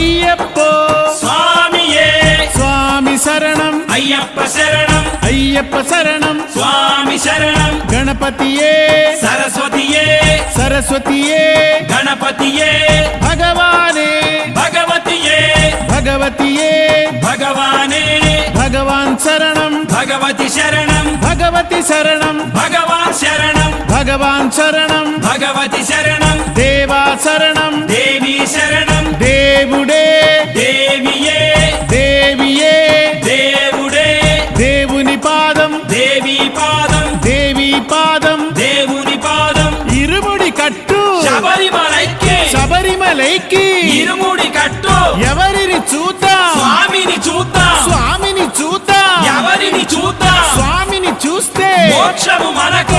అయ్యప్పో స్వామియే స్వామి శరణం అయ్యప్ప శరణం అయ్యప్ప శరణం స్వామి శరణం గణపతియే సరస్వతియే సరస్వతియే గణపతియే భగవానే భగవతియే భగవతియే భగవానే భగవాన్ శరణం భగవతి శరణం భగవతి శరణం భగవాన్ శరణం భగవాన్ శరణం భగవతి శరణం దేవా శరణం దేవి శరణం దేవుడే దేవియే దేవియే దేవుడే దేవుని పాదం దేవి పాదం దేవి పాదం దేవుని పాదం ఇరుముడి కట్టు శబరిమలైకి శబరిమలైకి ఇరుముడి కట్టు ఎవరిని చూద్దాం స్వామిని చూద్దాం స్వామిని చూద్దాం ఎవరిని చూద్దాం స్వామిని చూస్తే మోక్షము మనకు